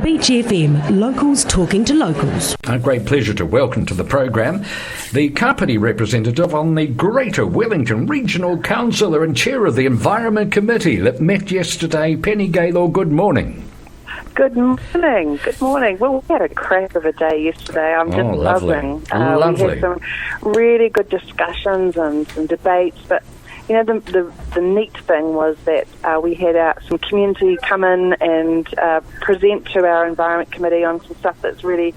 Beach FM, locals talking to locals. A great pleasure to welcome to the program the Kapiti representative on the Greater Wellington Regional Council and chair of the Environment Committee that met yesterday. Penny Gaylor, good morning. Good morning. Good morning. Well, we had a crack of a day yesterday. I'm just loving. Lovely. We had some really good discussions and some debates, but you know, the neat thing was that we had some community come in and present to our Environment Committee on some stuff that's really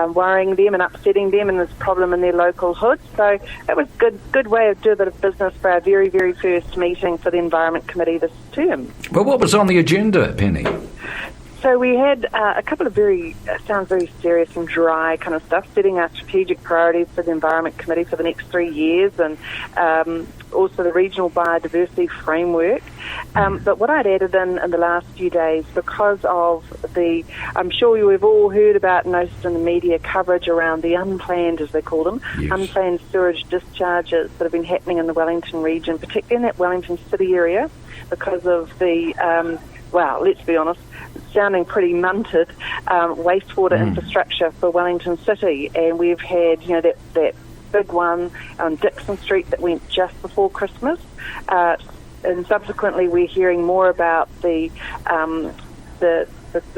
worrying them and upsetting them and this problem in their local hood. So it was a good way of doing a bit of business for our very, very first meeting for the Environment Committee this term. Well, what was on the agenda, Penny? So we had a couple of sounds very serious and dry kind of stuff, setting our strategic priorities for the Environment Committee for the next 3 years, and also the regional biodiversity framework. But what I'd added in the last few days, because of I'm sure you've all heard about, noticed in the media coverage around the unplanned, as they call them, yes, unplanned sewage discharges that have been happening in the Wellington region, particularly in that Wellington City area, because of the, let's be honest, sounding pretty munted, wastewater infrastructure for Wellington City. And we've had, that big one on Dixon Street that went just before Christmas. And subsequently we're hearing more about the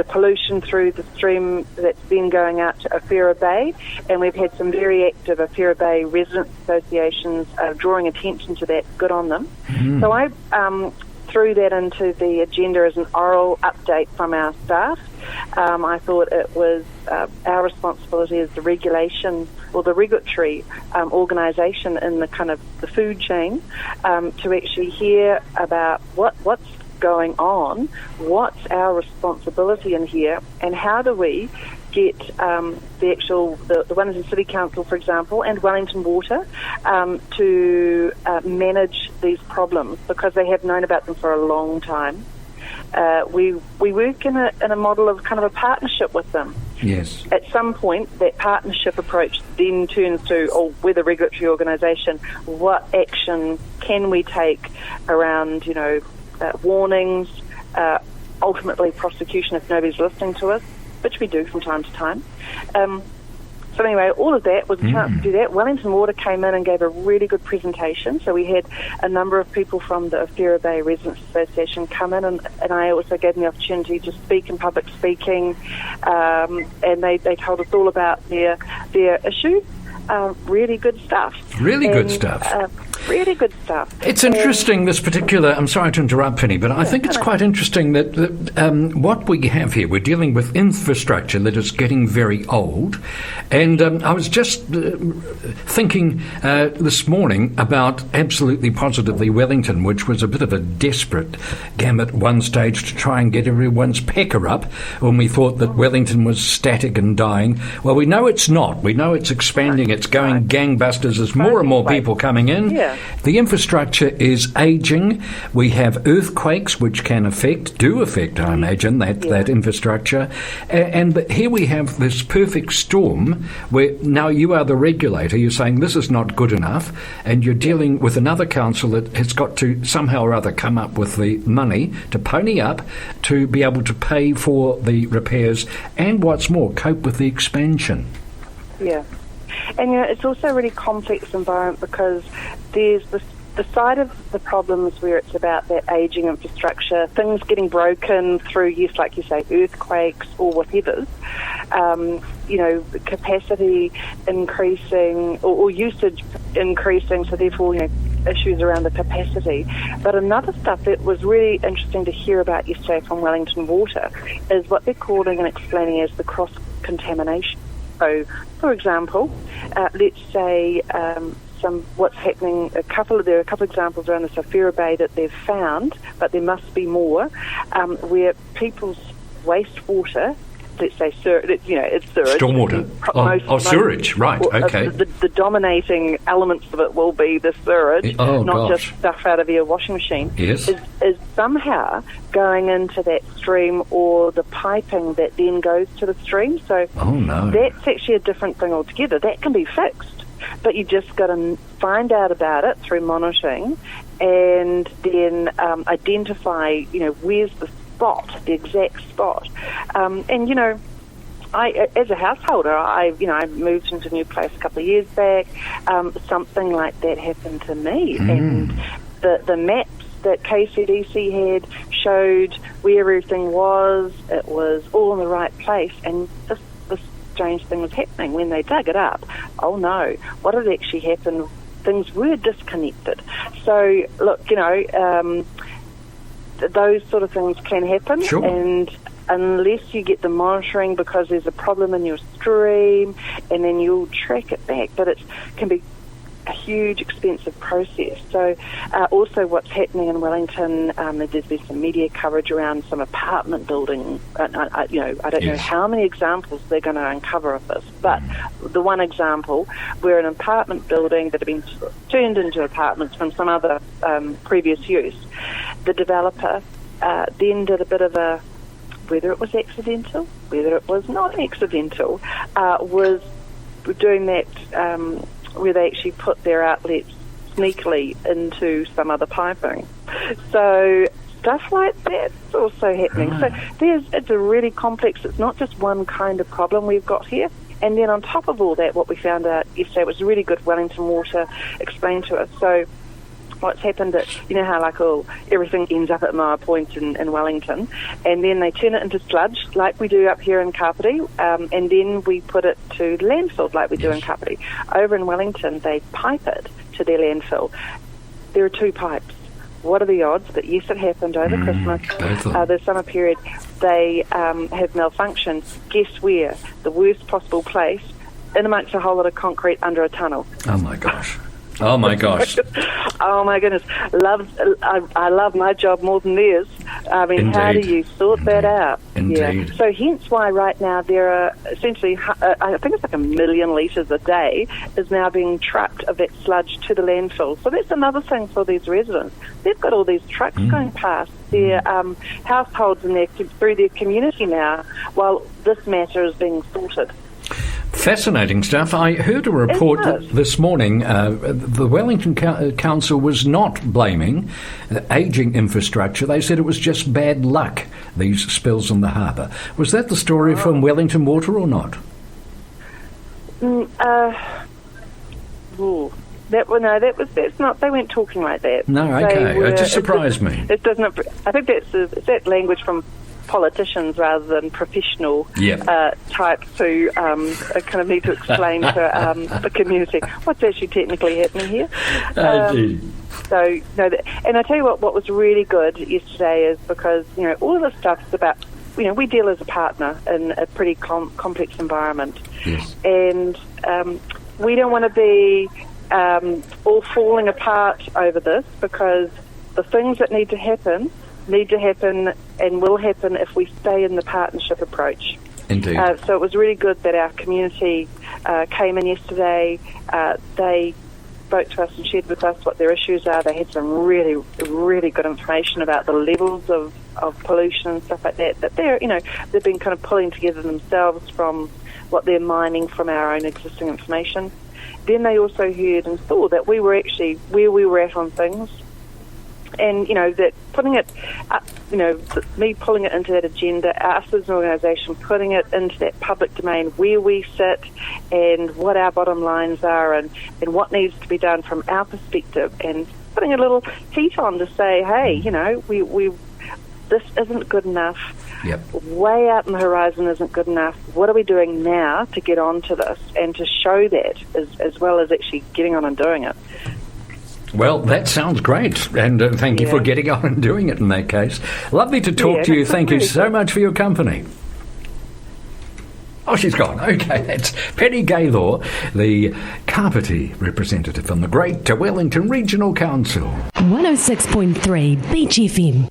pollution through the stream that's been going out to Awhira Bay, and we've had some very active Awhira Bay residents associations drawing attention to that. Good on them. So I threw that into the agenda as an oral update from our staff. I thought it was our responsibility as the regulation or the regulatory organisation in the kind of the food chain to actually hear about what's going on, what's our responsibility in here, and how do we get the Wellington City Council, for example, and Wellington Water to manage these problems, because they have known about them for a long time. We work in a model of kind of a partnership with them. Yes. At some point, that partnership approach then turns to, we're the regulatory organisation, what action can we take around, warnings, ultimately prosecution if nobody's listening to us, which we do from time to time. So anyway, all of that was a chance to do that. Wellington Water came in and gave a really good presentation. So we had a number of people from the Awhira Bay Residents Association come in, and I also gave them the opportunity to speak in public speaking, and they told us all about their issue. Really good stuff. Really good stuff. It's interesting, this particular... I'm sorry to interrupt, Penny, but I think it's quite interesting that what we have here, we're dealing with infrastructure that is getting very old. And I was just thinking this morning about absolutely positively Wellington, which was a bit of a desperate game at one stage to try and get everyone's pecker up when we thought that Wellington was static and dying. Well, we know it's not. We know it's expanding. It's going gangbusters. There's more and more people coming in. Yeah. The infrastructure is ageing. We have earthquakes which do affect, I imagine, that infrastructure. And here we have this perfect storm where now you are the regulator. You're saying this is not good enough, and you're dealing with another council that has got to somehow or other come up with the money to pony up to be able to pay for the repairs and, what's more, cope with the expansion. Yeah. And it's also a really complex environment, because there's the side of the problems where it's about that ageing infrastructure, things getting broken through, yes, like you say, earthquakes or whatever, capacity increasing or usage increasing, so therefore, issues around the capacity. But another stuff that was really interesting to hear about yesterday from Wellington Water is what they're calling and explaining as the cross-contamination. So, for example, let's say what's happening. There are a couple of examples around this Awhira Bay that they've found, but there must be more, where people's wastewater, let's say, it's sewage. Stormwater. Sewage, right, okay. The dominating elements of it will be the sewage, just stuff out of your washing machine, yes, is somehow going into that stream, or the piping that then goes to the stream. So that's actually a different thing altogether. That can be fixed, but you just got to find out about it through monitoring, and then identify, where's the exact spot. And, you know, I, as a householder, I moved into a new place a couple of years back. Something like that happened to me, and the maps that KCDC had showed where everything was. It was all in the right place, and this strange thing was happening when they dug it up. Oh no, what had actually happened? Things were disconnected. So look, you know, those sort of things can happen, sure. And unless you get the monitoring because there's a problem in your stream, and then you'll track it back, but it can be a huge, expensive process. So also what's happening in Wellington, there's been some media coverage around some apartment building. I don't know how many examples they're going to uncover of this, but the one example where an apartment building that had been turned into apartments from some other previous use, the developer then did a bit of a, whether it was accidental, whether it was not accidental, was doing that where they actually put their outlets sneakily into some other piping. So stuff like that's also happening. So it's a really complex, it's not just one kind of problem we've got here. And then on top of all that, what we found out yesterday was really good Wellington Water explained to us. So what's happened is, you know how everything ends up at Mara Point in Wellington, and then they turn it into sludge like we do up here in Kapiti, and then we put it to landfill like we do in Kapiti. Over in Wellington, they pipe it to their landfill. There are 2 pipes. What are the odds that, yes, it happened over Christmas, the summer period, they have malfunctioned. Guess where? The worst possible place, in amongst a whole lot of concrete under a tunnel. Oh, my gosh. Oh, my gosh. Oh, my goodness. I love my job more than theirs. I mean, Indeed. How do you sort that out? Indeed. Yeah. So hence why right now there are essentially, I think it's like 1 million litres a day is now being trucked of that sludge to the landfill. So that's another thing for these residents. They've got all these trucks going past their households and through their community now while this matter is being sorted. Fascinating stuff. I heard a report this morning. The Wellington Council was not blaming ageing infrastructure. They said it was just bad luck, these spills in the harbour. Was that the story from Wellington Water or not? That's not. They weren't talking like that. No, okay. It just surprised me. It doesn't. I think that's that language from politicians rather than professional types who kind of need to explain to the community what's actually technically happening here. So, no, and I tell you what was really good yesterday is because, you know, all of this stuff is about, you know, we deal as a partner in a pretty complex environment. Yes. And we don't want to be all falling apart over this because the things that need to happen and will happen if we stay in the partnership approach. Indeed. So it was really good that our community came in yesterday. They spoke to us and shared with us what their issues are. They had some really, really good information about the levels of pollution and stuff like that. That they've been kind of pulling together themselves from what they're mining from our own existing information. Then they also heard and saw that we were actually where we were at on things. And, you know, that putting it, me pulling it into that agenda, us as an organisation putting it into that public domain where we sit and what our bottom lines are and what needs to be done from our perspective and putting a little heat on to say, hey, you know, we this isn't good enough. Yep. Way out in the horizon isn't good enough. What are we doing now to get onto this and to show that as well as actually getting on and doing it? Well, that sounds great, and thank you for getting on and doing it in that case. Lovely to talk to you. Thank you so much for your company. Oh, she's gone. Okay, that's Penny Gaylor, the Kapiti representative from the Greater Wellington Regional Council. 106.3 Beach FM.